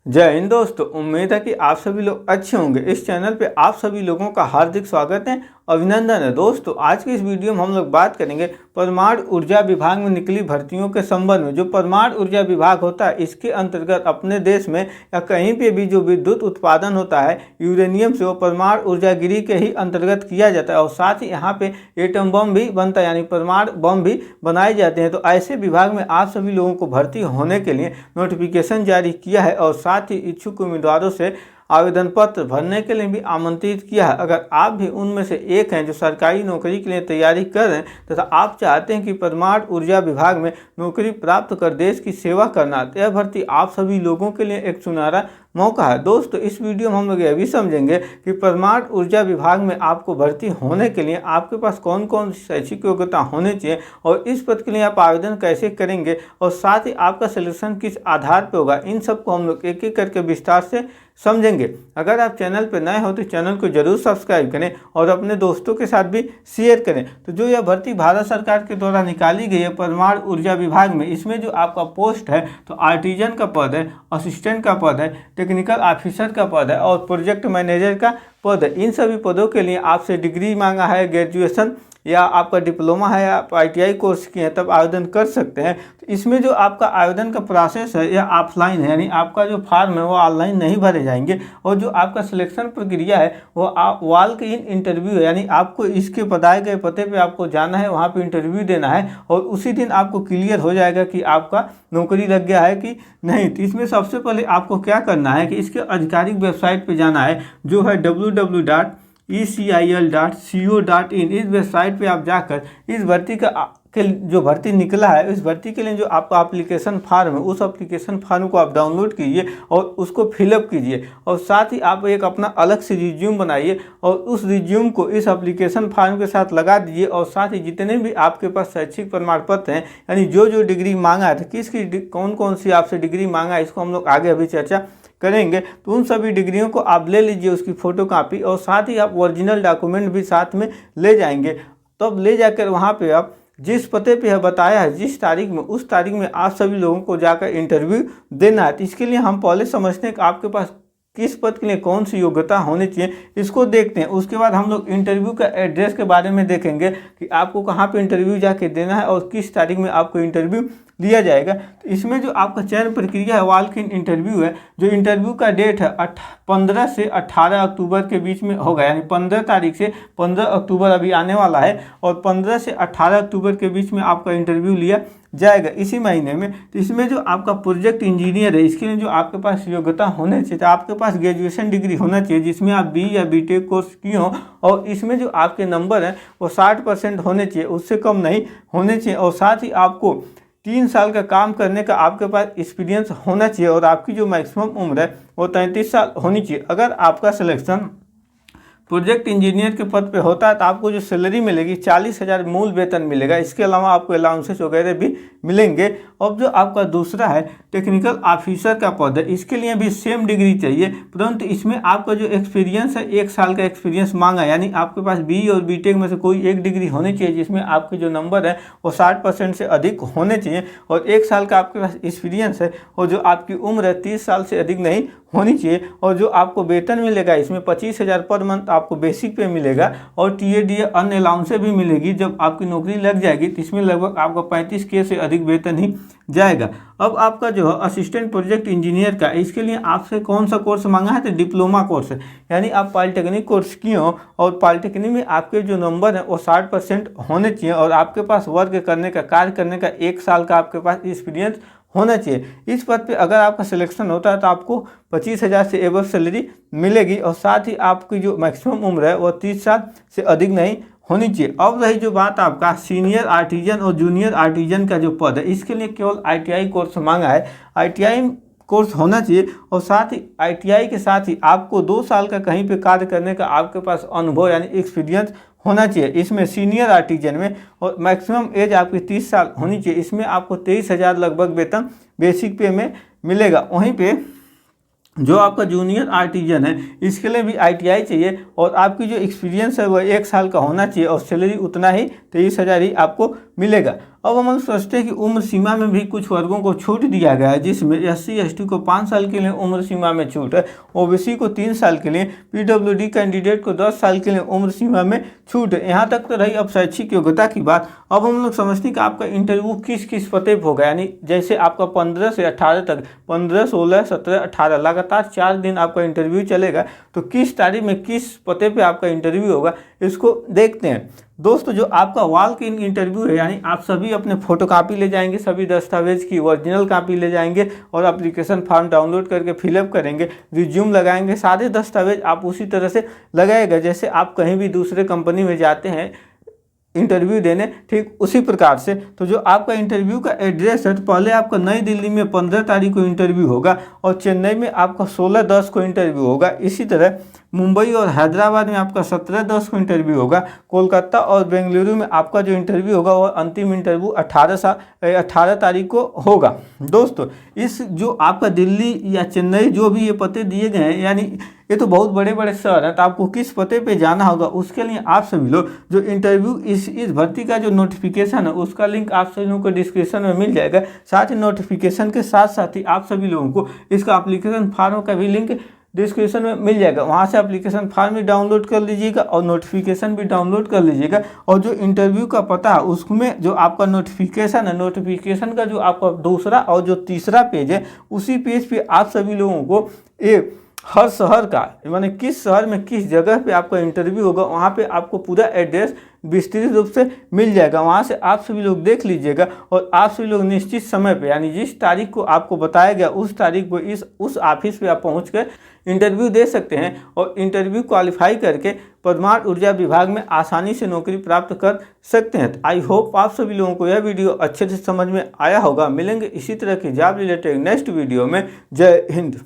जय हिंद दोस्तों, उम्मीद है कि आप सभी लोग अच्छे होंगे। इस चैनल पे आप सभी लोगों का हार्दिक स्वागत है, अभिनंदन है। दोस्तों, आज की इस वीडियो में हम लोग बात करेंगे परमाणु ऊर्जा विभाग में निकली भर्तियों के संबंध में। जो परमाणु ऊर्जा विभाग होता है, इसके अंतर्गत अपने देश में या कहीं पे भी जो विद्युत उत्पादन होता है यूरेनियम से, वो परमाणु ऊर्जागिरी के ही अंतर्गत किया जाता है। और साथ ही यहाँ पे एटम बम भी बनता है, यानी परमाणु बम भी बनाए जाते हैं। तो ऐसे विभाग में आप सभी लोगों को भर्ती होने के लिए नोटिफिकेशन जारी किया है और साथ ही इच्छुक उम्मीदवारों से आवेदन पत्र भरने के लिए भी आमंत्रित किया है। अगर आप भी उनमें से एक हैं जो सरकारी नौकरी के लिए तैयारी कर रहे हैं तथा आप चाहते हैं कि परमाणु ऊर्जा विभाग में नौकरी प्राप्त कर देश की सेवा करना, तो यह भर्ती आप सभी लोगों के लिए एक सुनहरा मौका है। दोस्तों, इस वीडियो में हम लोग यह भी समझेंगे कि परमाणु ऊर्जा विभाग में आपको भर्ती होने के लिए आपके पास कौन कौन सी शैक्षिक योग्यता होनी चाहिए और इस पद के लिए आप आवेदन कैसे करेंगे और साथ ही आपका सिलेक्शन किस आधार पर होगा। इन सबको हम लोग एक एक करके विस्तार से समझेंगे। अगर आप चैनल पर नए हो तो चैनल को जरूर सब्सक्राइब करें और अपने दोस्तों के साथ भी शेयर करें। तो जो यह भर्ती भारत सरकार के द्वारा निकाली गई है परमाणु ऊर्जा विभाग में, इसमें जो आपका पोस्ट है तो आर्टिजन का पद है, असिस्टेंट का पद है, टेक्निकल ऑफिसर का पद है और प्रोजेक्ट मैनेजर का पद है। इन सभी पदों के लिए आपसे डिग्री मांगा है, ग्रेजुएशन या आपका डिप्लोमा है या आप ITI कोर्स किए हैं तब आवेदन कर सकते हैं। तो इसमें जो आपका आवेदन का प्रोसेस है यह ऑफलाइन है, यानी आपका जो फॉर्म है वो ऑनलाइन नहीं भरे जाएंगे। और जो आपका सिलेक्शन प्रक्रिया है वो वॉक इन इंटरव्यू है, यानी आपको इसके बताए गए पते पे आपको जाना है, वहाँ पे इंटरव्यू देना है और उसी दिन आपको क्लियर हो जाएगा कि आपका नौकरी लग गया है कि नहीं। तो इसमें सबसे पहले आपको क्या करना है कि इसके आधिकारिक वेबसाइट पर जाना है, जो है www.ecil.co.in। इस वेबसाइट पे आप जाकर इस भर्ती का जो भर्ती निकला है, इस भर्ती के लिए जो आपका एप्लीकेशन फॉर्म है उस एप्लीकेशन फॉर्म को आप डाउनलोड कीजिए और उसको फिलअप कीजिए और साथ ही आप एक अपना अलग से रिज्यूम बनाइए और उस रिज्यूम को इस एप्लीकेशन फॉर्म के साथ लगा दीजिए। और साथ ही जितने भी आपके पास शैक्षिक प्रमाण पत्र हैं, यानी जो जो डिग्री मांगा है, किसकी कौन कौन सी आपसे डिग्री मांगा है, इसको हम लोग आगे अभी चर्चा करेंगे। तो उन सभी डिग्रियों को आप ले लीजिए, उसकी फ़ोटो कापी, और साथ ही आप ओरिजिनल डॉक्यूमेंट भी साथ में ले जाएंगे। तब ले जाकर वहाँ पे आप जिस पते पे है बताया है, जिस तारीख में, उस तारीख में आप सभी लोगों को जाकर इंटरव्यू देना है। तो इसके लिए हम पहले समझते हैं कि आपके पास किस पद के लिए कौन सी योग्यता होनी चाहिए, इसको देखते हैं। उसके बाद हम लोग इंटरव्यू का एड्रेस के बारे में देखेंगे कि आपको कहाँ पे इंटरव्यू जाके देना है और किस तारीख में आपको इंटरव्यू लिया जाएगा। तो इसमें जो आपका चयन प्रक्रिया है वॉक इन इंटरव्यू है। जो इंटरव्यू का डेट है 15 से 18 अक्टूबर के बीच में होगा, यानी 15 तारीख से 15 अक्टूबर अभी आने वाला है और 15 से 18 अक्टूबर के बीच में आपका इंटरव्यू लिया जाएगा इसी महीने में। तो इसमें जो आपका प्रोजेक्ट इंजीनियर है, इसके लिए जो आपके पास योग्यता होने चाहिए, तो आपके पास ग्रेजुएशन डिग्री होना चाहिए जिसमें आप BE या BTech कोर्स किए हो और इसमें जो आपके नंबर हैं वो 60% होने चाहिए, उससे कम नहीं होने चाहिए। और साथ ही आपको 3 साल का काम करने का आपके पास एक्सपीरियंस होना चाहिए और आपकी जो मैक्सिमम उम्र है वो 33 साल होनी चाहिए। अगर आपका सिलेक्शन प्रोजेक्ट इंजीनियर के पद पे होता है तो आपको जो सैलरी मिलेगी 40,000 मूल वेतन मिलेगा। इसके अलावा आपको अलाउंसेस वगैरह भी मिलेंगे। और जो आपका दूसरा है टेक्निकल ऑफिसर का पद है, इसके लिए भी सेम डिग्री चाहिए, परंतु इसमें आपका जो एक्सपीरियंस है 1 साल का एक्सपीरियंस मांगा, यानी आपके पास BE और BTech में से कोई एक डिग्री होनी चाहिए जिसमें आपके जो नंबर है वो 60% से अधिक होने चाहिए और 1 साल का आपके पास एक्सपीरियंस है और जो आपकी उम्र है 30 साल से अधिक नहीं होनी चाहिए। और जो आपको वेतन मिलेगा इसमें 25,000 पर मंथ आपको बेसिक पे मिलेगा और TAD अन्य अलाउंसें भी मिलेगी। जब आपकी नौकरी लग जाएगी तो इसमें लगभग आपका 35K से अधिक वेतन ही जाएगा। अब आपका जो है असिस्टेंट प्रोजेक्ट इंजीनियर का, इसके लिए आपसे कौन सा कोर्स मांगा है, तो डिप्लोमा कोर्स है, यानी आप पॉलिटेक्निक कोर्स किए हो और पॉलिटेक्निक में आपके जो नंबर है वो 60% होने चाहिए और आपके पास वर्क करने का, कार्य करने का 1 साल का आपके पास एक्सपीरियंस होना चाहिए। इस पद पे अगर आपका सिलेक्शन होता है तो आपको 25,000 से एबव सैलरी मिलेगी और साथ ही आपकी जो मैक्सिमम उम्र है वो 30 साल से अधिक नहीं होनी चाहिए। अब रही जो बात आपका सीनियर आर्टिजन और जूनियर आर्टिजन का जो पद है, इसके लिए केवल ITI कोर्स मांगा है। ITI कोर्स होना चाहिए और साथ ही ITI के साथ ही आपको 2 साल का कहीं पे कार्य करने का आपके पास अनुभव यानी एक्सपीरियंस होना चाहिए। इसमें सीनियर आर्टिजन में और मैक्सिमम एज आपकी 30 साल होनी चाहिए। इसमें आपको 23,000 लगभग वेतन बेसिक पे में मिलेगा। वहीं पे जो आपका जूनियर आर्टिजन है इसके लिए भी ITI चाहिए और आपकी जो एक्सपीरियंस है वो 1 साल का होना चाहिए और सैलरी उतना ही 23,000 ही आपको मिलेगा। अब हम सोचते हैं कि उम्र सीमा में भी कुछ वर्गों को छूट दिया गया है, जिसमें SC ST को 5 साल के लिए उम्र सीमा में छूट है, OBC को 3 साल के लिए, PWD कैंडिडेट को 10 साल के लिए उम्र सीमा में छूट है। यहाँ तक तो रही अब शैक्षिक योग्यता की बात। अब हम लोग समझते हैं कि आपका इंटरव्यू किस किस पते पर होगा, यानी जैसे आपका 15 से 18 तक, 15, 16, 17, 18 लगातार 4 दिन आपका इंटरव्यू चलेगा। तो किस तारीख में किस पते पे आपका इंटरव्यू होगा, इसको देखते हैं। दोस्तों, जो आपका वॉक इन इंटरव्यू है, यानी आप सभी अपने फोटोकॉपी ले जाएंगे, सभी दस्तावेज की ओरिजिनल कॉपी ले जाएंगे और एप्लीकेशन फॉर्म डाउनलोड करके फिलअप करेंगे, रिज्यूम लगाएंगे, सारे दस्तावेज आप उसी तरह से लगाएगा जैसे आप कहीं भी दूसरे कंपनी में जाते हैं इंटरव्यू देने, ठीक उसी प्रकार से। तो जो आपका इंटरव्यू का एड्रेस है, तो पहले आपका नई दिल्ली में 15 तारीख को इंटरव्यू होगा और चेन्नई में आपका 16/10 को इंटरव्यू होगा। इसी तरह मुंबई और हैदराबाद में आपका 17/10 को इंटरव्यू होगा। कोलकाता और बेंगलुरु में आपका जो इंटरव्यू होगा वो अंतिम इंटरव्यू 18 तारीख को होगा। दोस्तों, इस जो आपका दिल्ली या चेन्नई जो भी ये पते दिए गए हैं, यानी ये तो बहुत बड़े बड़े शहर हैं, तो आपको किस पते पे जाना होगा उसके लिए आप सभी लोग जो इंटरव्यू इस भर्ती का जो नोटिफिकेशन है उसका लिंक आप सभी लोगों को डिस्क्रिप्शन में मिल जाएगा। साथ ही नोटिफिकेशन के साथ साथ ही आप सभी लोगों को इसका एप्लीकेशन फॉर्म का भी लिंक डिस्क्रिप्शन में मिल जाएगा। वहाँ से एप्लीकेशन फॉर्म भी डाउनलोड कर लीजिएगा और नोटिफिकेशन भी डाउनलोड कर लीजिएगा। और जो इंटरव्यू का पता है उसमें जो आपका नोटिफिकेशन है, नोटिफिकेशन का जो आपका दूसरा और जो तीसरा पेज है, उसी पेज पे आप सभी लोगों को हर शहर का, माने किस शहर में किस जगह पे आपका इंटरव्यू होगा, वहाँ पे आपको पूरा एड्रेस विस्तृत रूप से मिल जाएगा। वहाँ से आप सभी लोग देख लीजिएगा और आप सभी लोग निश्चित समय पे, यानी जिस तारीख को आपको बताया गया उस तारीख को उस ऑफिस पे आप पहुँच कर इंटरव्यू दे सकते हैं और इंटरव्यू क्वालिफाई करके परमाणु ऊर्जा विभाग में आसानी से नौकरी प्राप्त कर सकते हैं। आई होप आप सभी लोगों को यह वीडियो अच्छे से समझ में आया होगा। मिलेंगे इसी तरह की जॉब रिलेटेड नेक्स्ट वीडियो में। जय हिंद।